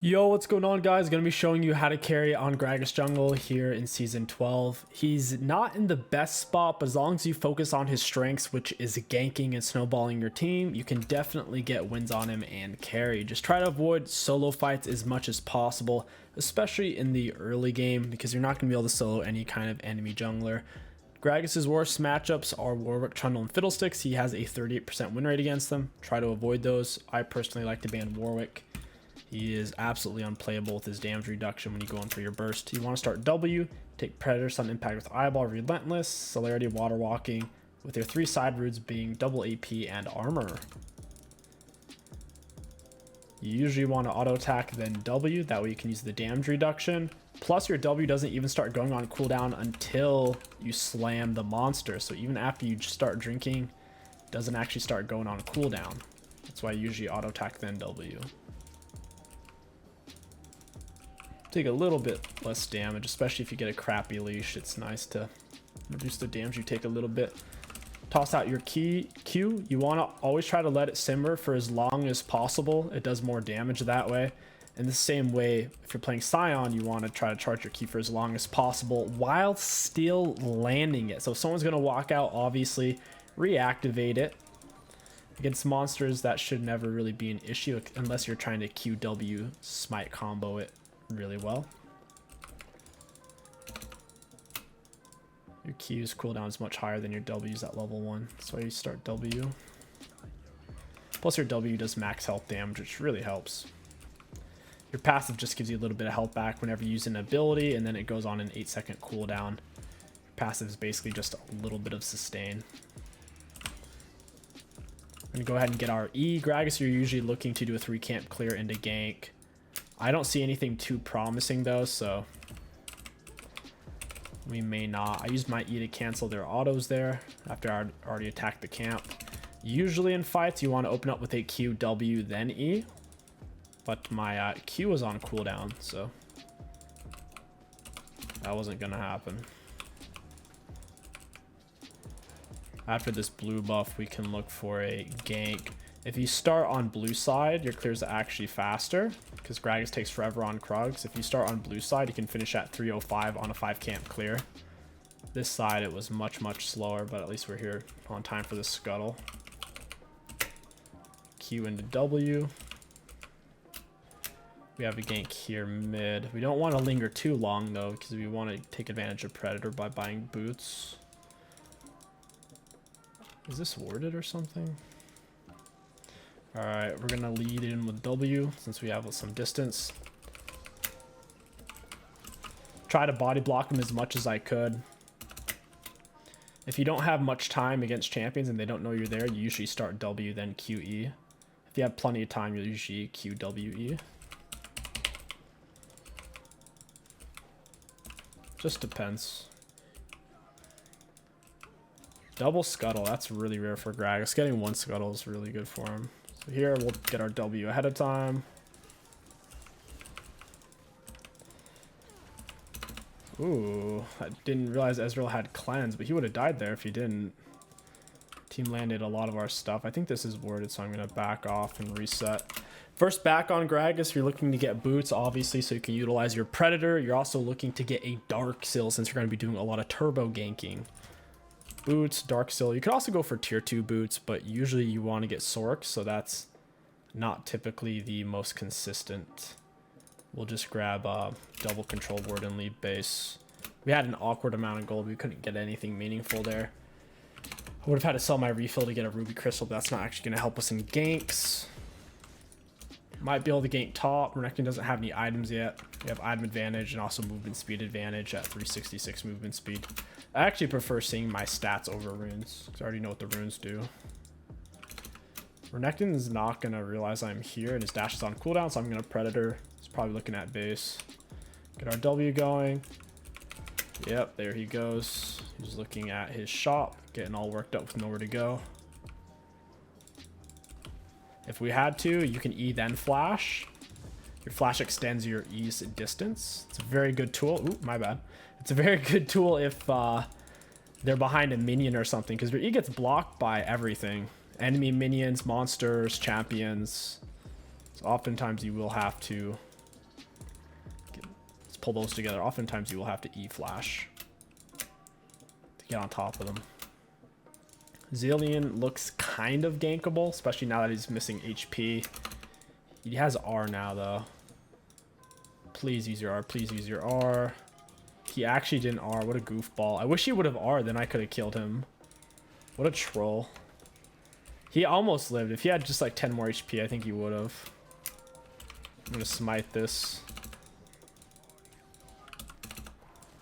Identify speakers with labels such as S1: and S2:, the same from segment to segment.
S1: Yo, what's going on, guys? Gonna be showing you how to carry on Gragas jungle here in season 12. He's not in the best spot, but as long as you focus on his strengths, which is ganking and snowballing your team, you can definitely get wins on him and carry. Just try to avoid solo fights as much as possible, especially in the early game, because you're not gonna be able to solo any kind of enemy jungler. Gragas' worst matchups are Warwick, Trundle, and Fiddlesticks. He has a 38% win rate against them. Try to avoid those. I personally like to ban Warwick. He is absolutely unplayable with his damage reduction when you go in for your burst. You want to start W, take Predator, Sudden Impact with Eyeball, Relentless, Celerity, Water Walking, with your 3 side roots being double AP and Armor. You usually want to auto attack then W, that way you can use the damage reduction. Plus your W doesn't even start going on cooldown until you slam the monster. So even after you start drinking, it doesn't actually start going on cooldown. That's why I usually auto attack then W. Take a little bit less damage, especially if you get a crappy leash. It's nice to reduce the damage you take a little bit. Toss out your Q. You want to always try to let it simmer for as long as possible. It does more damage that way. In the same way, if you're playing Scion, you want to try to charge your Q for as long as possible while still landing it. So if someone's going to walk out, obviously reactivate it. Against monsters, that should never really be an issue unless you're trying to QW smite combo it really well. Your Q's cooldown is much higher than your W's at level 1. That's why you start W. Plus your W does max health damage, which really helps. Your passive just gives you a little bit of health back whenever you use an ability, and then it goes on an 8-second cooldown. Your passive is basically just a little bit of sustain. I'm going to go ahead and get our E. Gragas, you're usually looking to do a 3 camp clear into gank. I don't see anything too promising though, so we may not. I used my E to cancel their autos there after I already attacked the camp. Usually in fights, you want to open up with a Q, W, then E. But my Q was on cooldown, so that wasn't going to happen. After this blue buff, we can look for a gank. If you start on blue side, your clears are actually faster because Gragas takes forever on Krugs. If you start on blue side, you can finish at 305 on a 5 camp clear. This side, it was much slower, but at least we're here on time for the scuttle. Q into W. We have a gank here mid. We don't want to linger too long though, because we want to take advantage of Predator by buying boots. Is this warded or something? Alright, we're gonna lead in with W since we have some distance. Try to body block him as much as I could. If you don't have much time against champions and they don't know you're there, you usually start W then QE. If you have plenty of time, you'll usually QWE. Just depends. Double scuttle, that's really rare for Gragas. Getting 1 scuttle is really good for him. So here we'll get our W ahead of time. Ooh, I didn't realize Ezreal had cleanse, but he would have died there if he didn't. Team landed a lot of our stuff. I think this is worded, so I'm going to back off and reset. First back on Gragas, you're looking to get boots, obviously, so you can utilize your Predator. You're also looking to get a Dark Seal since you're going to be doing a lot of turbo ganking. Boots, Dark Seal. You could also go for tier 2 boots, but usually you want to get Sork, so that's not typically the most consistent. We'll just grab double control ward and lead base. We had an awkward amount of gold. We couldn't get anything meaningful there. I would have had to sell my refill to get a ruby crystal, but that's not actually going to help us in ganks. Might be able to gank top. Renekton doesn't have any items yet. We have item advantage and also movement speed advantage at 366 movement speed. I actually prefer seeing my stats over runes because I already know what the runes do. Renekton is not going to realize I'm here and his dash is on cooldown, so I'm going to Predator. He's probably looking at base. Get our W going. Yep, there he goes. He's looking at his shop, getting all worked up with nowhere to go. If we had to, you can E then flash. Your flash extends your E's distance. It's a very good tool. Ooh, my bad. It's a very good tool if they're behind a minion or something, because your E gets blocked by everything. Enemy minions, monsters, champions. So oftentimes you will have to pull those together. Oftentimes you will have to E-flash to get on top of them. 𝗕𝐂𝐈𝐀 looks kind of gankable, especially now that he's missing HP. He has R now, though. Please use your R. Please use your R. He actually didn't R. What a goofball. I wish he would have R, then I could have killed him. What a troll. He almost lived. If he had just like 10 more HP, I think he would have. I'm going to smite this.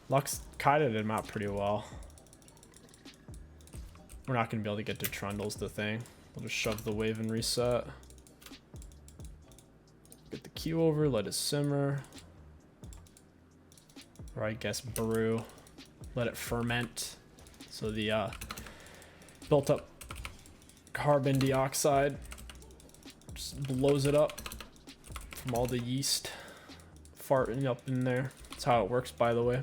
S1: Lux kited him out pretty well. We're not going to be able to get to Trundle's the thing. We'll just shove the wave and reset. Get the Q over, let it simmer. Or I guess brew. Let it ferment. So the built up carbon dioxide just blows it up from all the yeast farting up in there. That's how it works, by the way.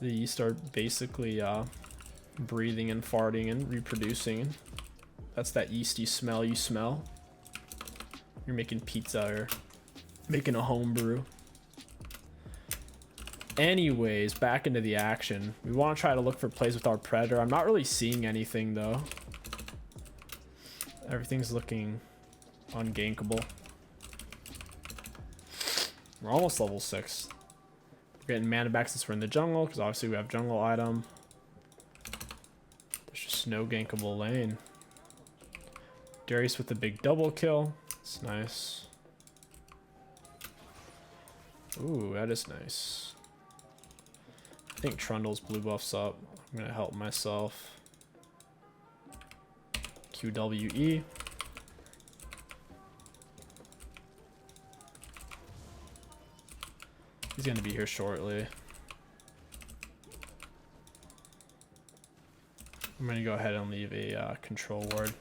S1: The yeast are basically breathing and farting and reproducing. That's that yeasty smell you smell. You're making pizza or making a home brew. Anyways, back into the action. We want to try to look for plays with our Predator. I'm not really seeing anything, though. Everything's looking ungankable. We're almost level 6. We're getting mana back since we're in the jungle, because obviously we have jungle item. There's just no gankable lane. Darius with the big double kill. It's nice. Ooh, that is nice. I think Trundle's blue buff's up. I'm gonna help myself. 𝗕𝗂𝐶𝐻𝐿. He's gonna be here shortly. I'm gonna go ahead and leave a control ward.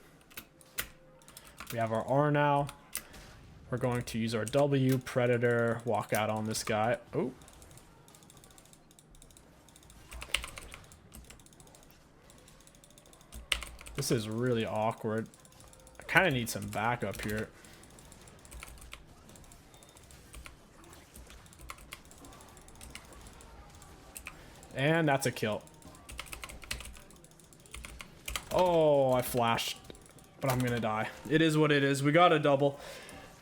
S1: We have our R now. We're going to use our W, Predator, walk out on this guy. Oh. This is really awkward. I kind of need some backup here. And that's a kill. Oh, I flashed, but I'm gonna die. It is what it is. We got a double.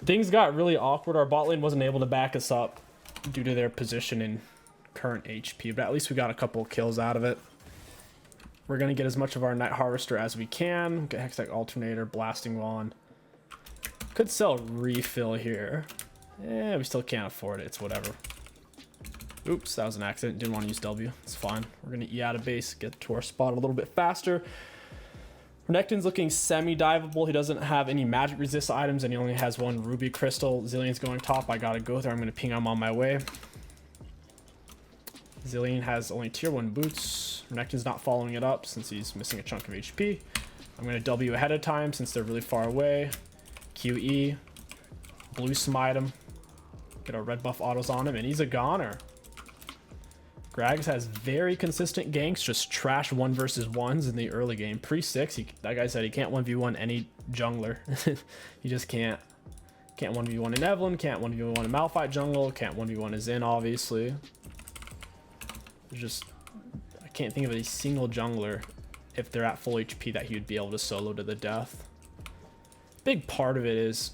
S1: Things got really awkward. Our bot lane wasn't able to back us up due to their position in current HP, but at least we got a couple kills out of it. We're gonna get as much of our Night Harvester as we can. Get Hextech Alternator, Blasting Wand. Could sell Refill here. Yeah, we still can't afford it. It's whatever. Oops, that was an accident. Didn't want to use W. It's fine. We're gonna E out of base, get to our spot a little bit faster. Renekton's looking semi-diveable. He doesn't have any magic resist items, and he only has one ruby crystal. 𝗕𝐿𝐈𝐻's going top. I gotta go there. I'm gonna ping him on my way. 𝗕𝐿𝐈𝐻 has only tier 1 boots. Renekton's not following it up since he's missing a chunk of HP. I'm gonna W ahead of time since they're really far away. QE. Blue smite him. Get our red buff autos on him, and he's a goner. Gragas has very consistent ganks, just trash 1 versus 1s in the early game. Pre-6, that guy said he can't 1v1 any jungler. He just can't. Can't 1v1 in Evelynn, can't 1v1 in Malphite jungle, can't 1v1 in Xin, obviously. There's just, I can't think of a single jungler, if they're at full HP, that he would be able to solo to the death. Big part of it is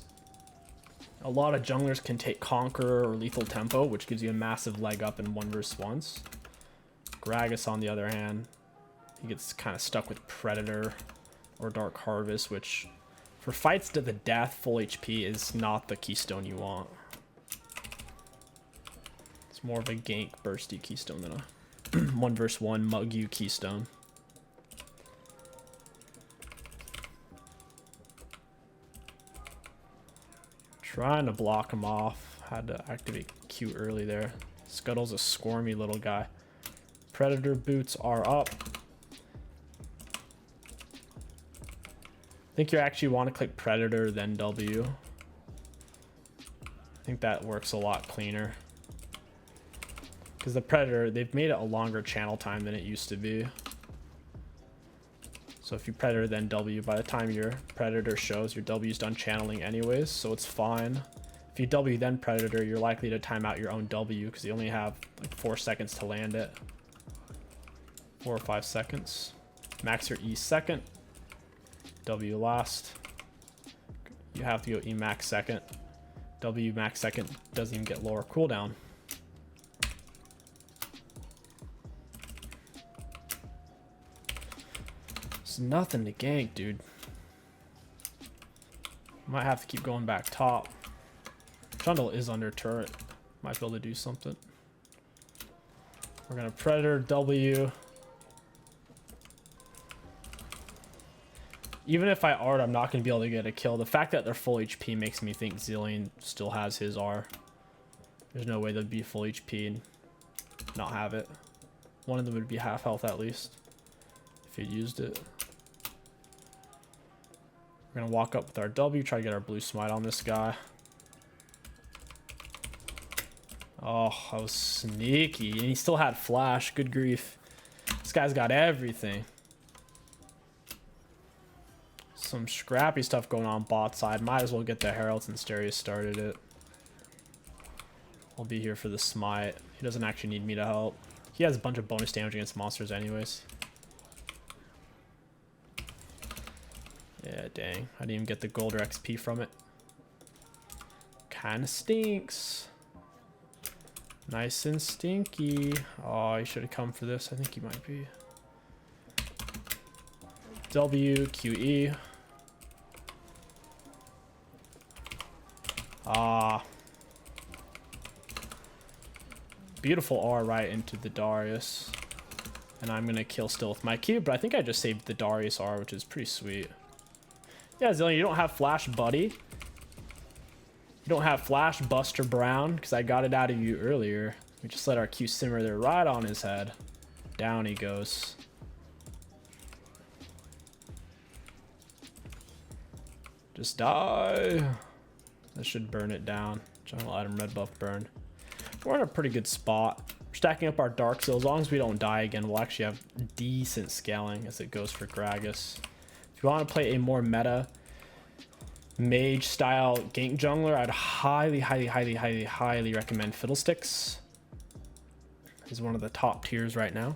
S1: a lot of junglers can take Conqueror or Lethal Tempo, which gives you a massive leg up in 1 versus 1s. Gragas, on the other hand, he gets kind of stuck with Predator or Dark Harvest, which for fights to the death, full HP is not the keystone you want. It's more of a gank bursty keystone than a 1 versus 1 mug you keystone. Trying to block him off. Had to activate Q early there. Scuttle's a squirmy little guy. Predator boots are up. I think you actually want to click Predator, then W. I think that works a lot cleaner. Because the Predator, they've made it a longer channel time than it used to be. So if you Predator then W, by the time your Predator shows, your W's done channeling anyways, so it's fine. If you W then Predator, you're likely to time out your own W because you only have like 4 seconds to land it. 4 or 5 seconds. Max your E second. W last. You have to go E max second. W max second doesn't even get lower cooldown. It's nothing to gank, dude. Might have to keep going back top. Trundle is under turret. Might be able to do something. We're gonna Predator W. Even if I R'd, I'm not gonna be able to get a kill. The fact that they're full HP makes me think 𝗕𝘂𝐴𝐿𝐰 still has his R. There's no way they'd be full HP and not have it. One of them would be half health at least if he used it. We're gonna walk up with our W, try to get our blue smite on this guy. Oh, that was sneaky. And he still had flash. Good grief. This guy's got everything. Some scrappy stuff going on bot side. Might as well get the Herald since Darius started it. I'll be here for the smite. He doesn't actually need me to help. He has a bunch of bonus damage against monsters anyways. Yeah, dang. I didn't even get the gold or XP from it. Kinda stinks. Nice and stinky. Oh, he should have come for this. I think he might be. W, QE. Ah. Beautiful R right into the Darius. And I'm going to kill still with my Q, but I think I just saved the Darius R, which is pretty sweet. Yeah, 𝗕𝘂𝐴𝐿𝐰, you don't have flash, buddy. You don't have flash, Buster Brown, because I got it out of you earlier. We just let our Q simmer there right on his head. Down he goes. Just die. That should burn it down. Jungle item red buff burn. We're in a pretty good spot. We're stacking up our dark, so as long as we don't die again, we'll actually have decent scaling as it goes for Gragas. If you want to play a more meta mage style gank jungler, I'd highly recommend 𝗕𝘂𝐴𝐿𝐼. He's one of the top tiers right now.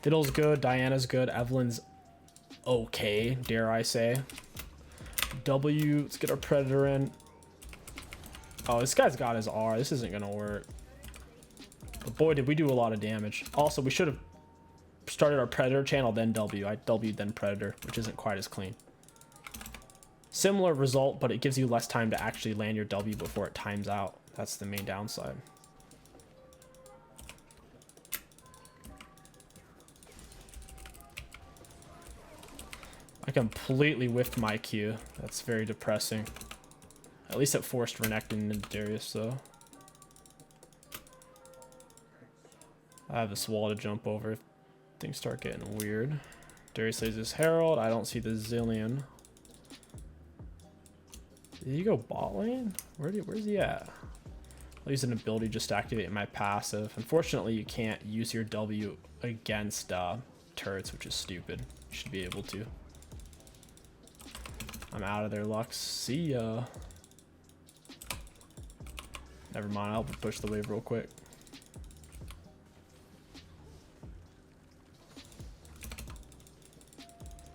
S1: Fiddle's good, Diana's good, Evelyn's okay, dare I say. W, let's get our Predator in. Oh, this guy's got his R. This isn't gonna work. But boy, did we do a lot of damage. Also, we should have started our Predator channel, then W. I W'd then Predator, which isn't quite as clean. Similar result, but it gives you less time to actually land your W before it times out. That's the main downside. I completely whiffed my Q. That's very depressing. At least it forced Renekton into Darius, though. I have this wall to jump over if things start getting weird. Darius lays his Herald. I don't see the 𝗕𝘂𝐴𝐿𝐼. Did he go bot lane? Where's he at? I'll use an ability just to activate my passive. Unfortunately, you can't use your W against turrets, which is stupid. You should be able to. I'm out of there, Lux. See ya. Never mind, I'll push the wave real quick.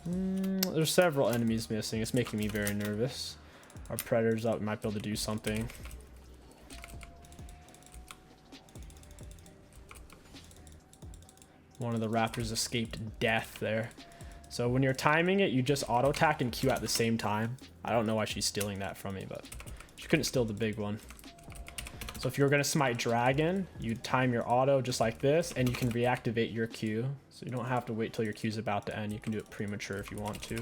S1: There's several enemies missing. It's making me very nervous. Our Predator's up. We might be able to do something. One of the Raptors escaped death there. So when you're timing it, you just auto attack and Q at the same time. I don't know why she's stealing that from me, but she couldn't steal the big one. So if you're going to smite Dragon, you time your auto just like this, and you can reactivate your Q. So you don't have to wait till your Q's about to end. You can do it premature if you want to.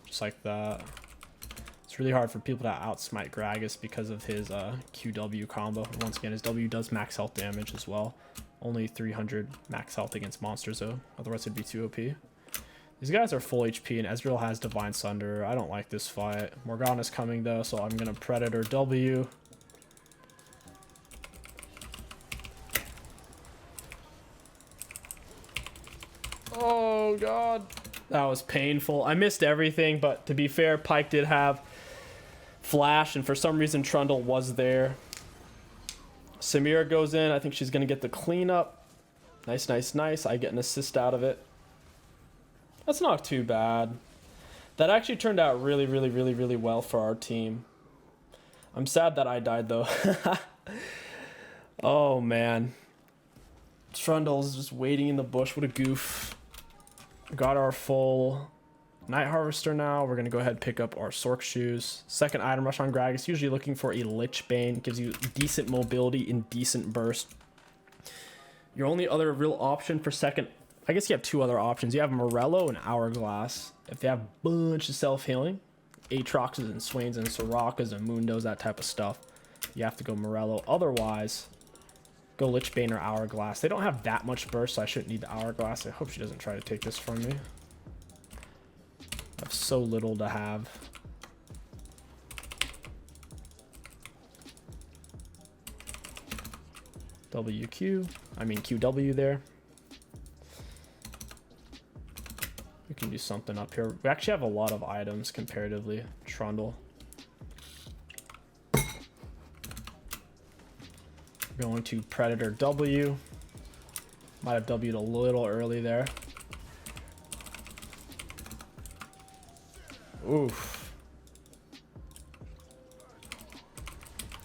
S1: Just like that. It's really hard for people to outsmite Gragas because of his QW combo. Once again, his W does max health damage as well. Only 300 max health against monsters though. Otherwise it'd be too OP. These guys are full HP and 𝗕𝘂𝐴𝐿𝐼 has Divine Sunder. I don't like this fight. Morgana's coming though, so I'm gonna Predator W. Oh god. That was painful. I missed everything, but to be fair, Pyke did have flash, and for some reason Trundle was there. Samira goes in. I think she's going to get the cleanup. Nice, nice, nice. I get an assist out of it. That's not too bad. That actually turned out really, really, really, really well for our team. I'm sad that I died, though. Oh, man. Trundle's just waiting in the bush. What a goof. Got our full Night Harvester now. We're going to go ahead and pick up our Sork Shoes. Second item rush on Gragas. Usually looking for a 𝗕𝘂𝗀𝗀𝗀𝗀. Gives you decent mobility and decent burst. Your only other real option for second... I guess you have two other options. You have Morello and Hourglass. If they have a bunch of self-healing, Aatroxes and Swains and Sorakas and Mundos, that type of stuff, you have to go Morello. Otherwise, go 𝗕𝘂𝗀𝗀𝗀𝗀 or Hourglass. They don't have that much burst, so I shouldn't need the Hourglass. I hope she doesn't try to take this from me. I have so little to have. QW there. We can do something up here. We actually have a lot of items comparatively. Trundle. Going to Predator W. Might have W'd a little early there. Oof.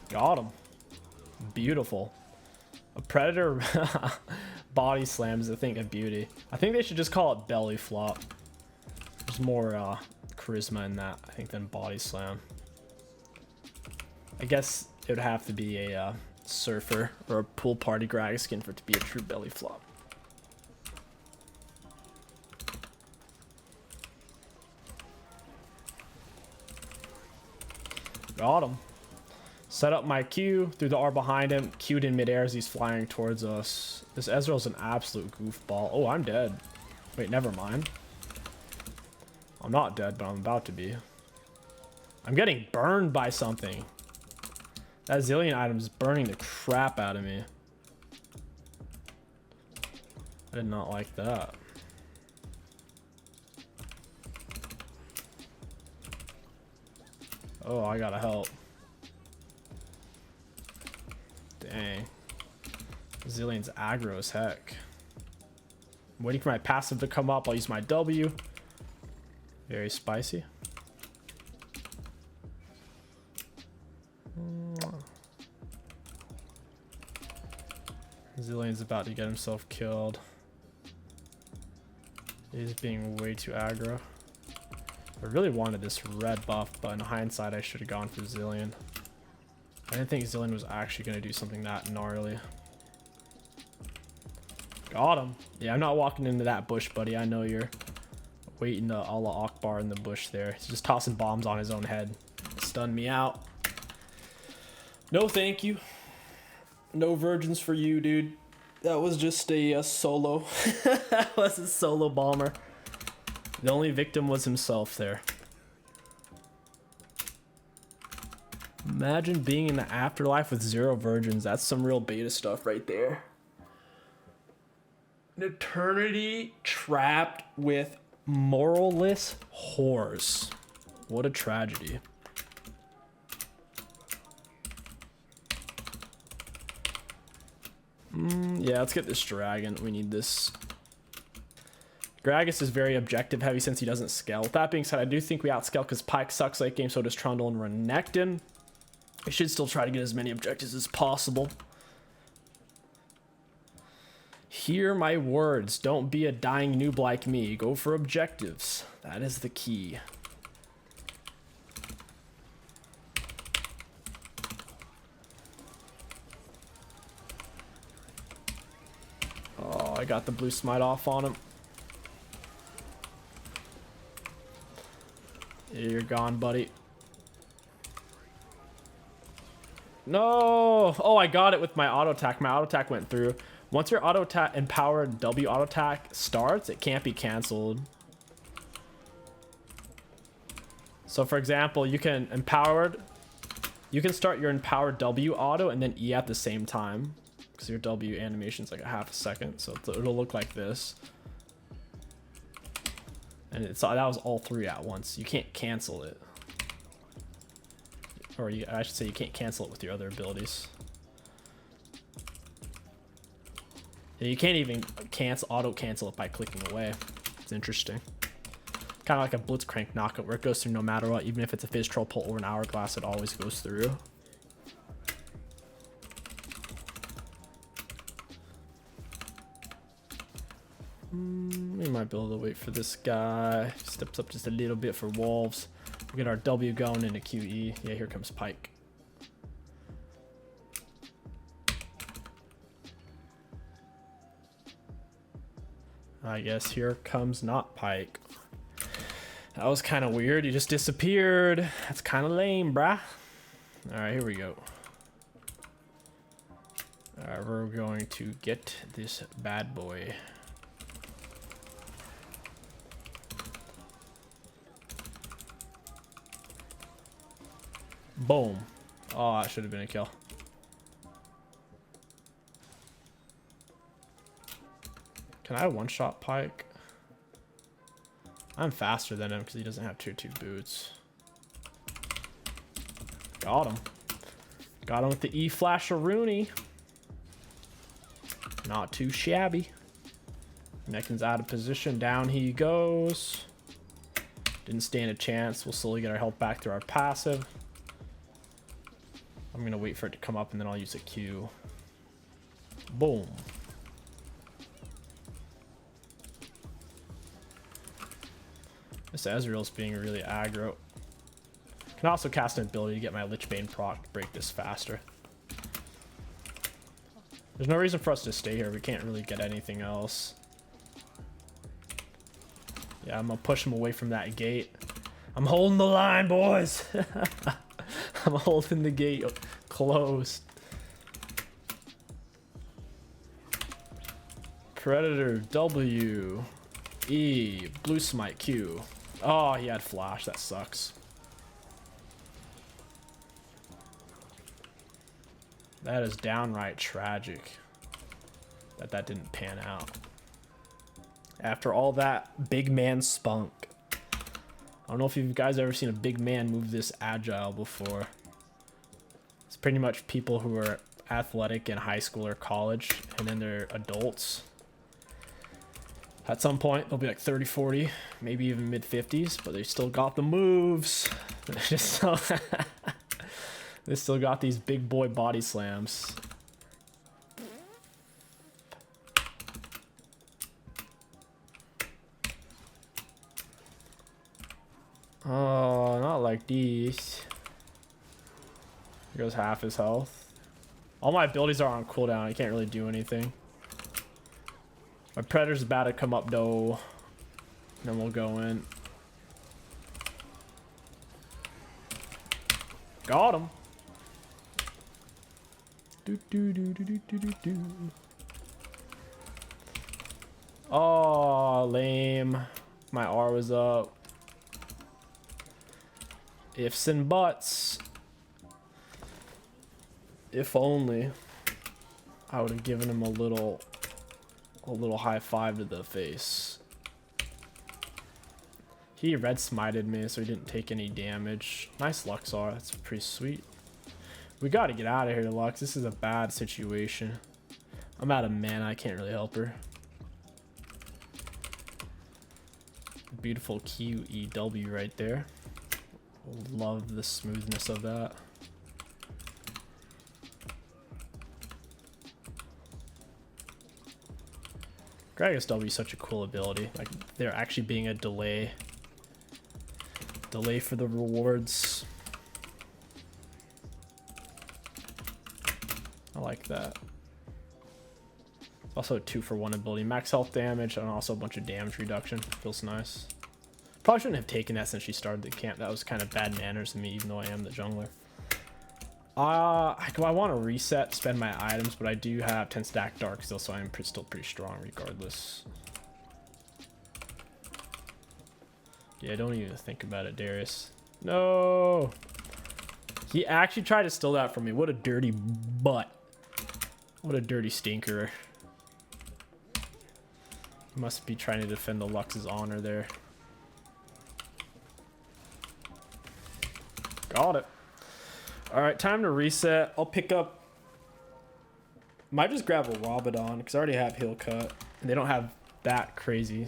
S1: Got him. Beautiful. A Predator body slam is a thing of beauty. I think they should just call it belly flop. There's more charisma in that, I think, than body slam. I guess it would have to be a surfer or a pool party Gragas skin for it to be a true belly flop. Got him. Set up my Q, threw the R behind him, Q'd in midair as he's flying towards us. This Ezreal's an absolute goofball. Oh, I'm dead. Wait, never mind. I'm not dead, but I'm about to be. I'm getting burned by something. That Zilean item is burning the crap out of me. I did not like that. Oh, I gotta help. Dang. Zilean's aggro as heck. I'm waiting for my passive to come up. I'll use my W. Very spicy. Zilean's about to get himself killed. He's being way too aggro. I really wanted this red buff, but in hindsight, I should have gone for Zilean. I didn't think Zilean was actually going to do something that gnarly. Got him. Yeah, I'm not walking into that bush, buddy. I know you're waiting to Allah Akbar in the bush there. He's just tossing bombs on his own head. Stunned me out. No thank you. No virgins for you, dude. That was just a solo. That was a solo bomber. The only victim was himself there. Imagine being in the afterlife with 0 virgins. That's some real beta stuff right there. An eternity trapped with moralless whores. What a tragedy. Yeah, let's get this dragon. We need this. Gragas is very objective heavy since he doesn't scale. With that being said, I do think we outscale because Pyke sucks late game, so does Trundle and Renekton. We should still try to get as many objectives as possible. Hear my words. Don't be a dying noob like me. Go for objectives. That is the key. Oh, I got the blue smite off on him. Yeah, you're gone, buddy. No! Oh, I got it with my auto attack. My auto attack went through. Once your auto attack empowered W auto attack starts, it can't be canceled. So for example, you can start your empowered W auto and then E at the same time. Because your W animation is like a half a second. So it'll look like this. And that was all 3 at once. You can't cancel it. Or I should say you can't cancel it with your other abilities. Yeah, you can't even auto cancel it by clicking away. It's interesting. Kind of like a Blitzcrank knockout where it goes through no matter what. Even if it's a Fizz Troll Pull or an Hourglass, it always goes through. We might be able to wait for this guy. Steps up just a little bit for Wolves. We get our W going into QE. Yeah, here comes Pike. I guess here comes not Pike. That was kind of weird. He just disappeared. That's kind of lame, brah. All right, here we go. We're going to get this bad boy. Boom. Oh, that should have been a kill. Can I one-shot Pike? I'm faster than him because he doesn't have tier 2 boots. Got him. Got him with the E-Flash-a-Rooney. Not too shabby. Neckin's out of position. Down he goes. Didn't stand a chance. We'll slowly get our health back through our passive. I'm going to wait for it to come up and then I'll use a Q. Boom. This Ezreal's being really aggro. Can also cast an ability to get my Lichbane proc to break this faster. There's no reason for us to stay here. We can't really get anything else. Yeah, I'm gonna push him away from that gate. I'm holding the line, boys. I'm holding the gate closed. Predator W. E. Blue Smite Q. Oh, he had flash. That sucks. That is downright tragic that that didn't pan out. After all that big man spunk. I don't know if you guys ever seen a big man move this agile before. It's pretty much people who are athletic in high school or college, and then they're adults. At some point, they'll be like 30, 40, maybe even mid 50s, but they still got the moves. They still got these big boy body slams. Oh, not like these. Here goes half his health. All my abilities are on cooldown. I can't really do anything. My Predator's about to come up though. Then we'll go in. Got him. Oh, lame. My R was up. Ifs and buts. If only I would have given him a little high five to the face. He red smited me, so he didn't take any damage. Nice Luxor. That's pretty sweet. We got to get out of here, Lux. This is a bad situation. I'm out of mana. I can't really help her. Beautiful QEW right there. Love the smoothness of that. Gragas W is such a cool ability. Like, there actually being a delay for the rewards. I like that. Also a 2-for-1 ability. Max health damage and also a bunch of damage reduction. Feels nice. Probably shouldn't have taken that since she started the camp. That was kind of bad manners to me, even though I am the jungler. I want to reset, spend my items, but I do have 10 stack dark still, so I'm still pretty strong regardless. Yeah, don't even think about it, Darius. No! He actually tried to steal that from me. What a dirty butt. What a dirty stinker. He must be trying to defend the Lux's honor there. Got it. All right, time to reset. I'll pick up. Might just grab a Rabadon because I already have heal cut, and they don't have that crazy.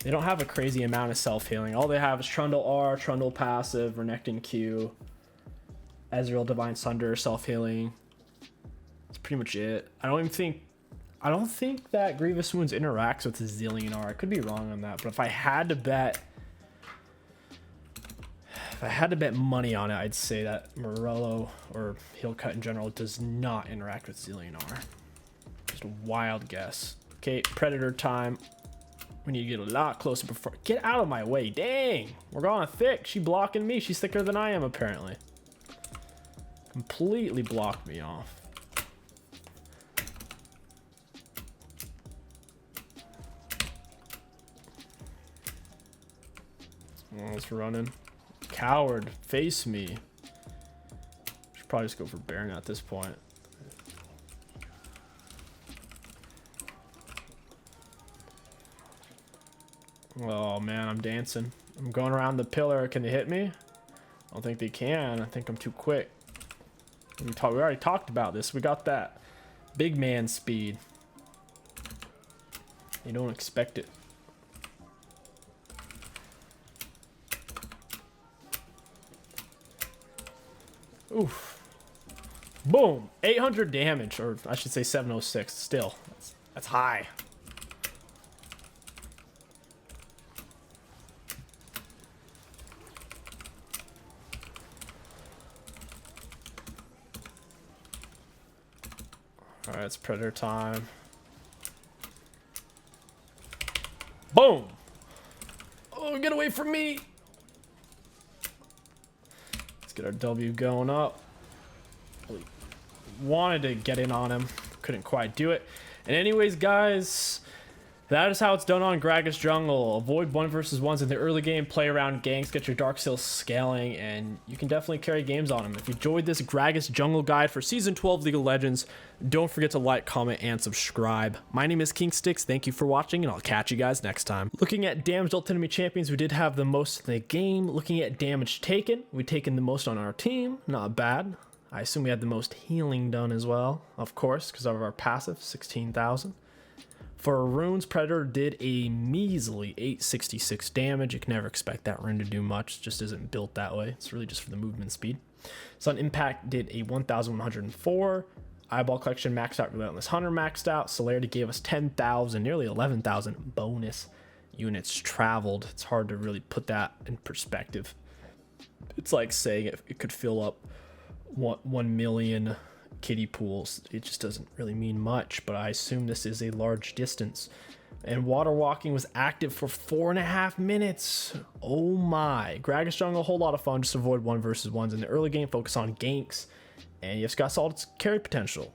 S1: They don't have a crazy amount of self healing. All they have is Trundle R, Trundle passive, Renekton Q, Ezreal Divine Sunder self healing. That's pretty much it. I don't think that Grievous Wounds interacts with the Zillion R. I could be wrong on that, but if I had to bet money on it, I'd say that Morello or heal cut in general does not interact with Zillion R. Just a wild guess. Okay, Predator time. We need to get a lot closer before. Get out of my way. Dang. We're going thick. She blocking me. She's thicker than I am, apparently. Completely blocked me off. Oh, it's running. Coward. Face me. Should probably just go for Baron at this point. Oh man, I'm dancing. I'm going around the pillar. Can they hit me? I don't think they can. I think I'm too quick. We already talked about this. We got that big man speed. You don't expect it. Oof. Boom. 800 damage, or I should say 706. Still, that's high. All right, it's Predator time. Boom. Oh, get away from me. Let's get our W going up. Really wanted to get in on him. Couldn't quite do it. And anyways, guys, that is how it's done on Gragas Jungle. Avoid 1v1s in the early game, play around ganks, get your Dark Seal scaling, and you can definitely carry games on them. If you enjoyed this Gragas Jungle guide for Season 12 League of Legends, don't forget to like, comment, and subscribe. My name is KingStix. Thank you for watching, and I'll catch you guys next time. Looking at damaged ult enemy champions, we did have the most in the game. Looking at damage taken, we've taken the most on our team. Not bad. I assume we had the most healing done as well, of course, because of our passive, 16,000. For runes, Predator did a measly 866 damage. You can never expect that rune to do much. It just isn't built that way. It's really just for the movement speed. Sun Impact did a 1,104. Eyeball Collection maxed out. Relentless Hunter maxed out. Celerity gave us 10,000, nearly 11,000 bonus units traveled. It's hard to really put that in perspective. It's like saying it could fill up 1 million kiddie pools. It just doesn't really mean much, but I assume this is a large distance. And water walking was active for 4.5 minutes. Oh my. Gragas Jungle, a whole lot of fun. Just avoid 1v1s in the early game. Focus on ganks, and you've got solid carry potential.